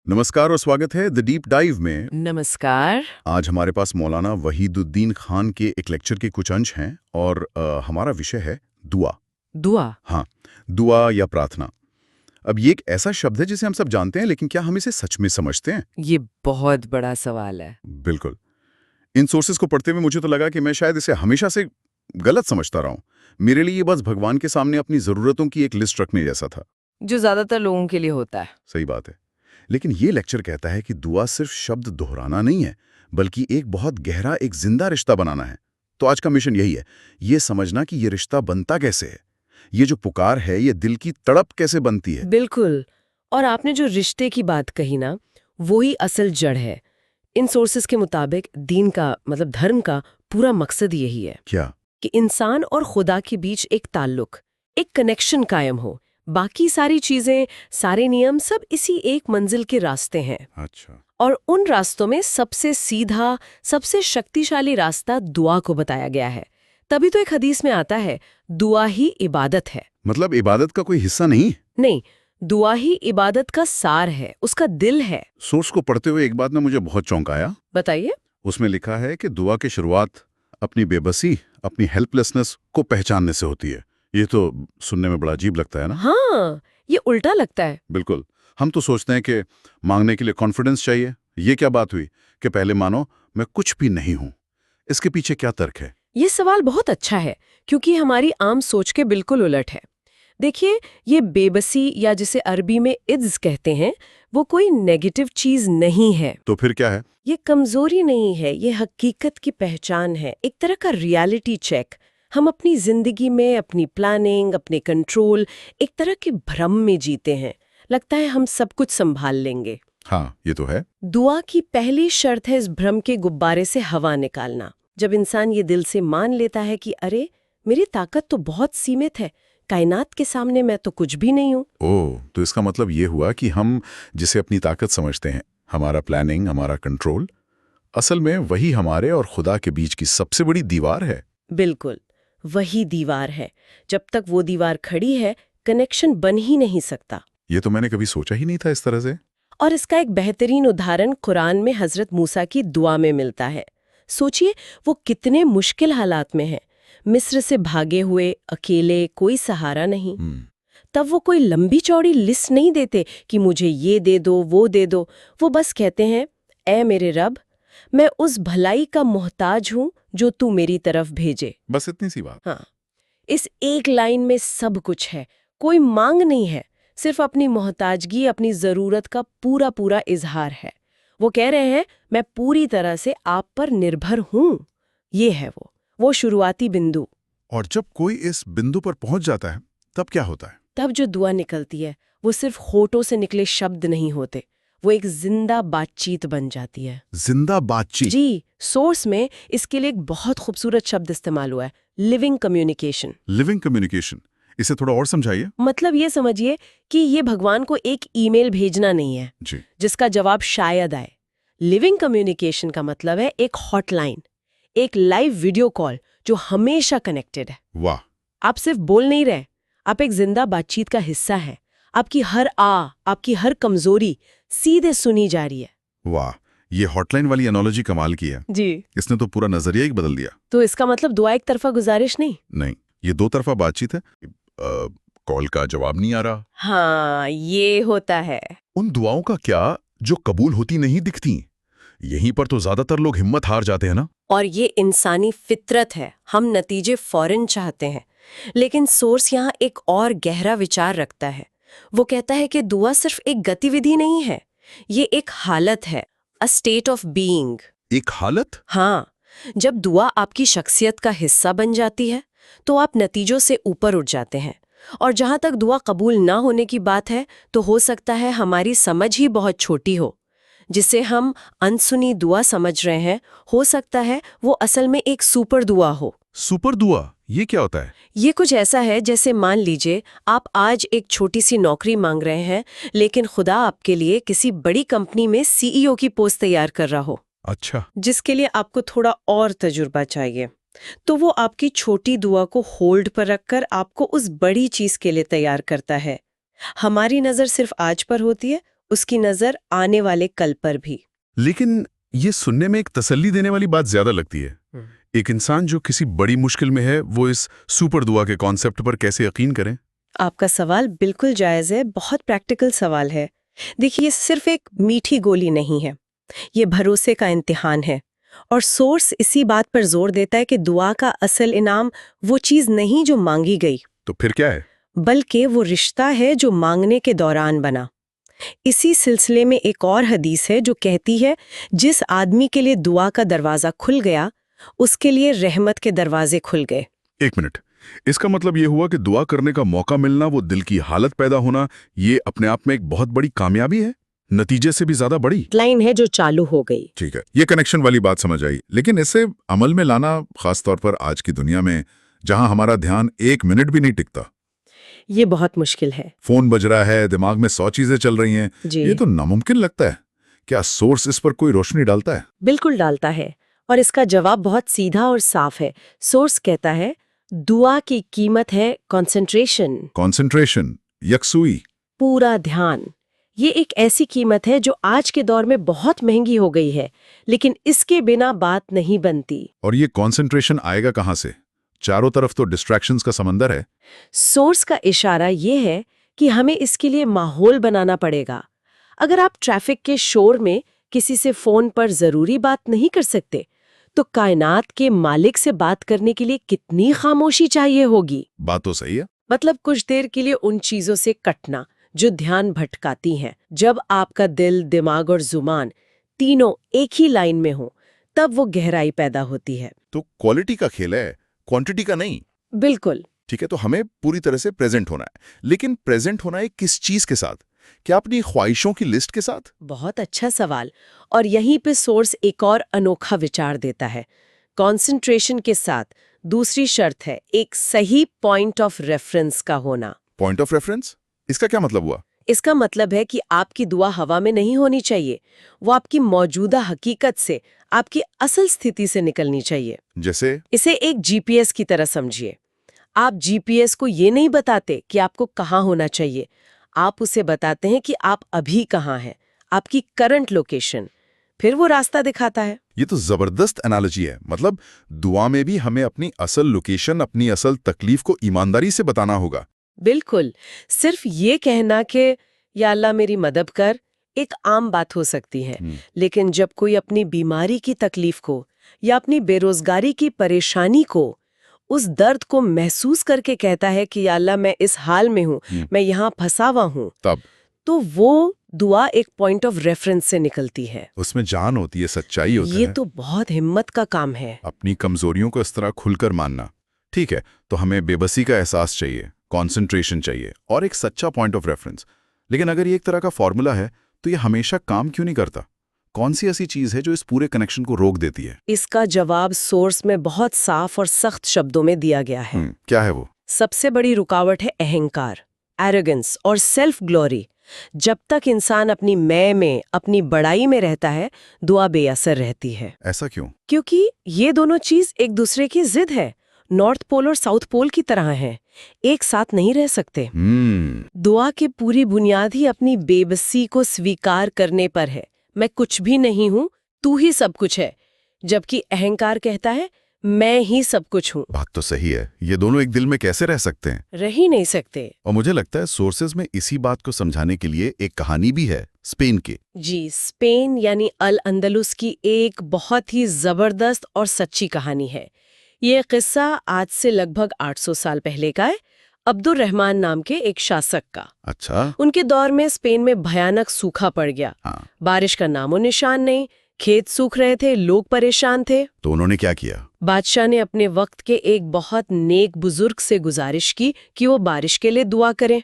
नमस्कार और स्वागत है द डीप डाइव में। नमस्कार। आज हमारे पास मौलाना वहीदुद्दीन खान के एक लेक्चर के कुछ अंश हैं और हमारा विषय है दुआ। दुआ। हाँ, दुआ या प्रार्थना। अब ये एक ऐसा शब्द है जिसे हम सब जानते हैं, लेकिन क्या हम इसे सच में समझते हैं? ये बहुत बड़ा सवाल है। बिल्कुल। इन सोर्सेज को पढ़ते हुए मुझे तो लगा कि मैं शायद इसे हमेशा से गलत समझता रहा हूँ। मेरे लिए ये बस भगवान के सामने अपनी ज़रूरतों की एक लिस्ट रखने जैसा था। जो ज्यादातर लोगों के लिए होता है। सही बात है। लेकिन ये लेक्चर कहता है कि दुआ सिर्फ शब्द दोहराना नहीं है, बल्कि एक बहुत गहरा, एक जिंदा रिश्ता बनाना है। तो आज का मिशन यही है, ये समझना कि ये रिश्ता बनता कैसे है। ये जो पुकार है, ये दिल की तड़प कैसे बनती है। बिल्कुल। और आपने जो रिश्ते की बात कही ना, वो ही असल जड़ है। इन सोर्सेस के मुताबिक दीन का मतलब धर्म का पूरा मकसद यही है क्या? कि इंसान और खुदा के बीच एक ताल्लुक, एक कनेक्शन कायम हो। बाकी सारी चीजें, सारे नियम सब इसी एक मंजिल के रास्ते हैं। अच्छा। और उन रास्तों में सबसे सीधा, सबसे शक्तिशाली रास्ता दुआ को बताया गया है। तभी तो एक हदीस में आता है, दुआ ही इबादत है। मतलब इबादत का कोई हिस्सा नहीं? नहीं, दुआ ही इबादत का सार है, उसका दिल है। सोर्स को पढ़ते हुए एक बात ने मुझे बहुत चौंकाया। बताइए। उसमें लिखा है कि दुआ की शुरुआत अपनी बेबसी, अपनी हेल्पलेसनेस को पहचानने से होती है। ये तो सुनने में बड़ा अजीब लगता है ना? हाँ, ये उल्टा लगता है। बिल्कुल। हम तो सोचते हैं कि मांगने के लिए कॉन्फिडेंस चाहिए। ये क्या बात हुई कि पहले मानो मैं कुछ भी नहीं हूं। इसके पीछे क्या तर्क है? ये सवाल बहुत अच्छा है, क्योंकि हमारी आम सोच के बिल्कुल उलट है। देखिए, ये बेबसी या जिसे अरबी में इज्ज कहते हैं, वो कोई नेगेटिव चीज नहीं है। तो फिर क्या है? ये कमजोरी नहीं है, ये हकीकत की पहचान है, एक तरह का रियलिटी चेक। हम अपनी जिंदगी में अपनी प्लानिंग, अपने कंट्रोल, एक तरह के भ्रम में जीते हैं। लगता है हम सब कुछ संभाल लेंगे। हाँ, ये तो है। दुआ की पहली शर्त है इस भ्रम के गुब्बारे से हवा निकालना। जब इंसान ये दिल से मान लेता है कि अरे, मेरी ताकत तो बहुत सीमित है, कायनात के सामने मैं तो कुछ भी नहीं हूँ। ओह, तो इसका मतलब ये हुआ कि हम जिसे अपनी ताकत समझते हैं, हमारा प्लानिंग, हमारा कंट्रोल, असल में वही हमारे और खुदा के बीच की सबसे बड़ी दीवार है। बिल्कुल, वही दीवार है। जब तक वो दीवार खड़ी है, कनेक्शन बन ही नहीं सकता। ये तो मैंने कभी सोचा ही नहीं था इस तरह से। और इसका एक बेहतरीन उदाहरण कुरान में हजरत मूसा की दुआ में मिलता है। सोचिए, वो कितने मुश्किल हालात में हैं। मिस्र से भागे हुए, अकेले, कोई सहारा नहीं। तब वो कोई लंबी चौड़ी लिस्ट नहीं देते कि मुझे ये दे दो, वो दे दो। वो बस कहते हैं, ऐ मेरे रब, मैं उस भलाई का मोहताज हूँ जो तू मेरी तरफ भेजे। बस इतनी सी बात। हाँ, इस एक लाइन में सब कुछ है। कोई मांग नहीं है, सिर्फ अपनी मोहताजगी, अपनी जरूरत का पूरा पूरा इजहार है। वो कह रहे हैं, मैं पूरी तरह से आप पर निर्भर हूँ। ये है वो शुरुआती बिंदु। और जब कोई इस बिंदु पर पहुंच जाता है, तब क्या होता है? तब जो दुआ निकलती है, वो सिर्फ होठों से निकले शब्द नहीं होते, वो एक जिंदा बातचीत बन जाती है। जिंदा बातचीत? जी, सोर्स में इसके लिए एक बहुत खूबसूरत शब्द इस्तेमाल हुआ है, लिविंग कम्युनिकेशन। लिविंग कम्युनिकेशन, इसे थोड़ा और समझाइए। मतलब ये समझिए कि ये भगवान को एक ईमेल भेजना नहीं है जी। जिसका जवाब शायद आए। लिविंग कम्युनिकेशन का मतलब है एक हॉटलाइन, एक लाइव वीडियो कॉल जो हमेशा कनेक्टेड है। वाह। आप सिर्फ बोल नहीं रहे, आप एक जिंदा बातचीत का हिस्सा है। आपकी हर आपकी हर कमजोरी सीधे सुनी जा रही है। वाह, ये हॉटलाइन वाली एनोलॉजी कमाल की है। जी। इसने तो पूरा नजरिया ही बदल दिया। तो इसका मतलब दुआ एक तरफा गुजारिश नहीं। नहीं, ये दो तरफा बातचीत है। कॉल का जवाब नहीं आ रहा। हाँ, ये होता है। उन दुआओं का क्या जो कबूल होती नहीं दिखती? यहीं पर तो ज्यादातर लोग हिम्मत हार जाते हैं ना। और ये इंसानी फितरत है, हम नतीजे फौरन चाहते हैं। लेकिन सोर्स यहाँ एक और गहरा विचार रखता है। वो कहता है कि दुआ सिर्फ एक गतिविधि नहीं है, ये एक हालत है, अ स्टेट ऑफ बीइंग। एक हालत? हाँ, जब दुआ आपकी शख्सियत का हिस्सा बन जाती है, तो आप नतीजों से ऊपर उठ जाते हैं। और जहाँ तक दुआ कबूल ना होने की बात है, तो हो सकता है हमारी समझ ही बहुत छोटी हो। जिसे हम अनसुनी दुआ समझ रहे हैं, हो सकता है वो असल में एक सुपर दुआ हो। सुपर दुआ, ये क्या होता है? ये कुछ ऐसा है जैसे मान लीजिए आप आज एक छोटी सी नौकरी मांग रहे हैं, लेकिन खुदा आपके लिए किसी बड़ी कंपनी में सीईओ की पोस्ट तैयार कर रहा हो। अच्छा। जिसके लिए आपको थोड़ा और तजुर्बा चाहिए। तो वो आपकी छोटी दुआ को होल्ड पर रखकर आपको उस बड़ी चीज के लिए तैयार करता है। हमारी नजर सिर्फ आज पर होती है, उसकी नजर आने वाले कल पर भी। लेकिन ये सुनने में एक तसल्ली देने वाली बात ज्यादा लगती है। एक इंसान जो किसी बड़ी मुश्किल में है, वो इस सुपर दुआ के कॉन्सेप्ट पर कैसे यकीन करें? आपका सवाल बिल्कुल जायज है, बहुत प्रैक्टिकल सवाल है। देखिए, ये सिर्फ एक मीठी गोली नहीं है, ये भरोसे का इम्तिहान है। और सोर्स इसी बात पर जोर देता है कि दुआ का असल इनाम वो चीज नहीं जो मांगी गई, तो फिर क्या है? बल्कि वो रिश्ता है जो मांगने के दौरान बना। इसी सिलसिले में एक और हदीस है जो कहती है, जिस आदमी के लिए दुआ का दरवाजा खुल गया, उसके लिए रहमत के दरवाजे खुल गए। एक मिनट, इसका मतलब ये हुआ कि दुआ करने का मौका मिलना, वो दिल की हालत पैदा होना, ये अपने आप में एक बहुत बड़ी कामयाबी है, नतीजे से भी ज्यादा बड़ी। लाइन है जो चालू हो गई। ठीक है, ये कनेक्शन वाली बात समझ आई, लेकिन इसे अमल में लाना, खासतौर पर आज की दुनिया में जहां हमारा ध्यान 1 मिनट भी नहीं टिकता। ये बहुत मुश्किल है। फोन बज रहा है, दिमाग में 100 चीजें चल रही हैं, जी। ये तो नामुमकिन लगता है। क्या सोर्स इस पर कोई रोशनी डालता है? बिल्कुल डालता है, और इसका जवाब बहुत सीधा और साफ है। सोर्स कहता है, दुआ की कीमत है कंसंट्रेशन, कंसंट्रेशन, यकसुई। पूरा ध्यान। ये एक ऐसी कीमत है जो आज के दौर में बहुत महंगी हो गई है, लेकिन इसके बिना बात नहीं बनती। और ये कंसंट्रेशन आएगा कहां से? चारों तरफ तो डिस्ट्रैक्शंस का समंदर है। सोर्स का इशारा ये है कि हमें इसके लिए माहौल बनाना पड़ेगा। अगर आप ट्रैफिक के शोर में किसी से फोन पर जरूरी बात नहीं कर सकते, तो कायनात के मालिक से बात करने के लिए कितनी खामोशी चाहिए होगी। बात तो सही है। मतलब कुछ देर के लिए उन चीजों से कटना जो ध्यान भटकाती हैं। जब आपका दिल, दिमाग और जुबान तीनों एक ही लाइन में हो, तब वो गहराई पैदा होती है। तो क्वालिटी का खेल है, क्वांटिटी का नहीं। बिल्कुल। ठीक है, तो हमें पूरी तरह से प्रेजेंट होना है, लेकिन प्रेजेंट होना है किस चीज के साथ? क्या अपनी ख्वाहिशों की लिस्ट के साथ? बहुत अच्छा सवाल। और यहीं पे सोर्स एक और अनोखा विचार देता है। कंसंट्रेशन के साथ दूसरी शर्त है एक सही पॉइंट ऑफ रेफरेंस का होना। पॉइंट ऑफ रेफरेंस, इसका क्या मतलब हुआ? इसका मतलब है कि आपकी दुआ हवा में नहीं होनी चाहिए, वो आपकी मौजूदा हकीकत से, आपकी असल स्थिति से निकलनी चाहिए। जैसे? इसे एक जीपीएस की तरह समझिए। आप जीपीएस को ये नहीं बताते कि आपको कहाँ होना चाहिए, आप उसे बताते हैं कि आप अभी कहाँ हैं, आपकी करंट लोकेशन। फिर वो रास्ता दिखाता है। ये तो जबरदस्त एनालॉजी है। मतलब दुआ में भी हमें अपनी असल लोकेशन, अपनी असल तकलीफ को ईमानदारी से बताना होगा। बिल्कुल। सिर्फ ये कहना कि या अल्लाह मेरी मदद कर एक आम बात हो सकती है, लेकिन जब कोई अपनी बीमारी की तकलीफ को या अपनी बेरोजगारी की परेशानी को, उस दर्द को महसूस करके कहता है कि या अल्लाह मैं इस हाल में हूँ, मैं यहाँ फंसा हुआ हूँ, तब तो वो दुआ एक पॉइंट ऑफ रेफरेंस से निकलती है। उसमें जान होती है, सच्चाई होती है। ये तो बहुत हिम्मत का काम है। अपनी कमजोरियों को इस तरह खुलकर मानना। ठीक है, तो हमें बेबसी का एहसास चाहिए, कंसंट्रेशन चाहिए और एक सच्चा पॉइंट ऑफ रेफरेंस। लेकिन अगर ये एक तरह का फॉर्मूला है, तो ये हमेशा काम क्यों नहीं करता? कौन सी ऐसी चीज है जो इस पूरे कनेक्शन को रोक देती है? इसका जवाब सोर्स में बहुत साफ और सख्त शब्दों में दिया गया है। क्या है वो? सबसे बड़ी रुकावट है अहंकार, एरोगेंस और सेल्फ ग्लोरी। जब तक इंसान अपनी मैं में, अपनी बड़ाई में रहता है, दुआ बेअसर रहती है। ऐसा क्यों? क्योंकि ये दोनों चीज एक दूसरे की जिद है, नॉर्थ पोल और साउथ पोल की तरह हैं, एक साथ नहीं रह सकते। दुआ की पूरी बुनियाद ही अपनी बेबसी को स्वीकार करने पर है। मैं कुछ भी नहीं हूँ, तू ही सब कुछ है। जबकि अहंकार कहता है मैं ही सब कुछ हूँ। बात तो सही है। ये दोनों एक दिल में कैसे रह सकते हैं? रह ही नहीं सकते। और मुझे लगता है सोर्सेज में इसी बात को समझाने के लिए एक कहानी भी है, स्पेन की। जी, स्पेन यानी अल अंदलुस की एक बहुत ही जबरदस्त और सच्ची कहानी है। ये किस्सा आज से लगभग 800 साल पहले का है, अब्दुल रहमान नाम के एक शासक का। अच्छा। उनके दौर में स्पेन में भयानक सूखा पड़ गया। बारिश का नामो निशान नहीं, खेत सूख रहे थे, लोग परेशान थे। तो उन्होंने क्या किया? बादशाह ने अपने वक्त के एक बहुत नेक बुजुर्ग से गुजारिश की कि वो बारिश के लिए दुआ करें।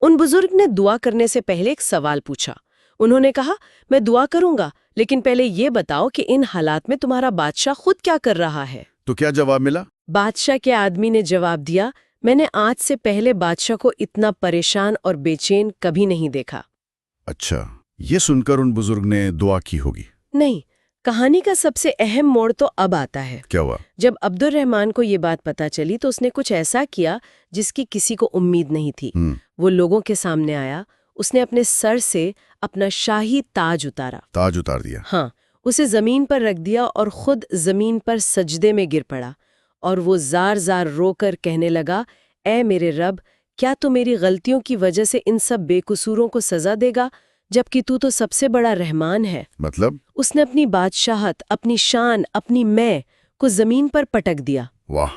उन बुजुर्ग ने दुआ करने से पहले एक सवाल पूछा। उन्होंने कहा, मैं दुआ करूंगा, लेकिन पहले ये बताओ कि इन हालात में तुम्हारा बादशाह खुद क्या कर रहा है। तो क्या जवाब मिला? बादशाह के आदमी ने जवाब दिया, मैंने आज से पहले बादशाह को इतना परेशान और बेचैन कभी नहीं देखा। अच्छा, ये सुनकर उन बुजुर्ग ने दुआ की होगी। नहीं, कहानी का सबसे अहम मोड़ तो अब आता है। क्या हुआ? जब अब्दुल रहमान को ये बात पता चली तो उसने कुछ ऐसा किया जिसकी किसी को उम्मीद नहीं थी। वो लोगों के सामने आया, उसने अपने सर से अपना शाही ताज उतारा। ताज उतार दिया। हाँ, उसे जमीन पर रख दिया और खुद जमीन पर सजदे में गिर पड़ा और वो जार जार रोकर कहने लगा, ऐ मेरे रब, क्या तू मेरी गलतियों की वजह से इन सब बेकसूरों को सजा देगा, जबकि तू तो सबसे बड़ा रहमान है। मतलब? उसने अपनी बादशाहत, अपनी शान, अपनी मैं को जमीन पर पटक दिया। वाह,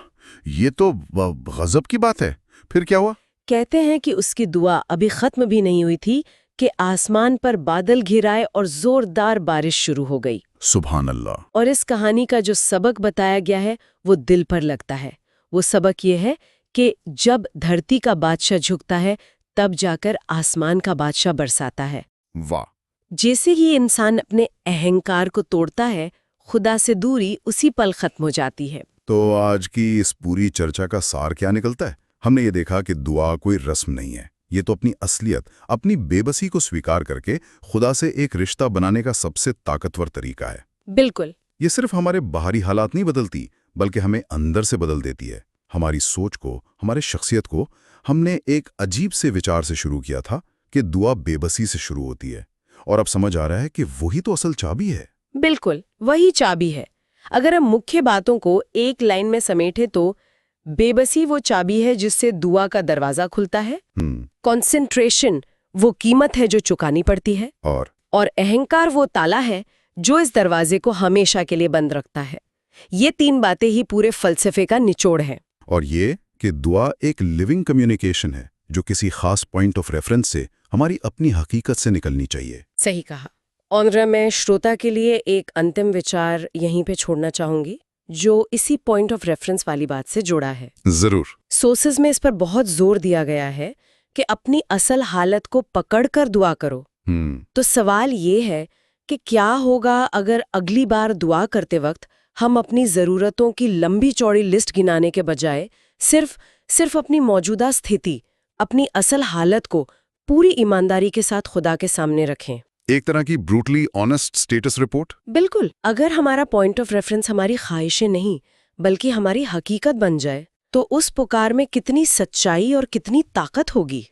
ये तो गजब की बात है। फिर क्या हुआ? कहते हैं कि उसकी दुआ अभी खत्म भी नहीं हुई थी कि आसमान पर बादल घिर आए और जोरदार बारिश शुरू हो गई। सुभान अल्लाह। और इस कहानी का जो सबक बताया गया है वो दिल पर लगता है। वो सबक ये है कि जब धरती का बादशाह झुकता है तब जाकर आसमान का बादशाह बरसाता है। वाह। जैसे ही इंसान अपने अहंकार को तोड़ता है, खुदा से दूरी उसी पल खत्म हो जाती है। तो आज की इस पूरी चर्चा का सार क्या निकलता है? हमने ये देखा कि दुआ कोई रस्म नहीं है, ये तो अपनी असलियत, अपनी बेबसी को स्वीकार करके खुदा से एक रिश्ता बनाने का सबसे ताकतवर तरीका है। बिल्कुल। ये सिर्फ हमारे बाहरी हालात नहीं बदलती, बल्कि हमें अंदर से बदल देती है, हमारी सोच को, हमारे शख्सियत को। हमने एक अजीब से विचार से शुरू किया था कि दुआ बेबसी से शुरू होती है, और अब समझ आ रहा है कि वही तो असल चाबी है। बिल्कुल, वही चाबी है। अगर हम मुख्य बातों को एक लाइन में समेटे तो बेबसी वो चाबी है जिससे दुआ का दरवाजा खुलता है। कंसंट्रेशन वो कीमत है जो चुकानी पड़ती है। और अहंकार वो ताला है जो इस दरवाजे को हमेशा के लिए बंद रखता है। ये तीन बातें ही पूरे फलसफे का निचोड़ है। और ये कि दुआ एक लिविंग कम्युनिकेशन है जो किसी खास पॉइंट ऑफ रेफरेंस से हमारी अपनी हकीकत से निकलनी चाहिए। सही कहा। और मैं श्रोता के लिए एक अंतिम विचार यहीं पे छोड़ना चाहूंगी जो इसी पॉइंट ऑफ रेफरेंस वाली बात से जुड़ा है। जरूर। सोर्सेज में इस पर बहुत जोर दिया गया है कि अपनी असल हालत को पकड़कर दुआ करो। तो सवाल ये है कि क्या होगा अगर अगली बार दुआ करते वक्त हम अपनी ज़रूरतों की लंबी चौड़ी लिस्ट गिनाने के बजाय सिर्फ अपनी मौजूदा स्थिति, अपनी असल हालत को पूरी ईमानदारी के साथ खुदा के सामने रखें। एक तरह की ब्रूटली ऑनेस्ट स्टेटस रिपोर्ट। बिल्कुल। अगर हमारा पॉइंट ऑफ रेफरेंस हमारी ख्वाहिशें नहीं बल्कि हमारी हकीकत बन जाए तो उस पुकार में कितनी सच्चाई और कितनी ताकत होगी।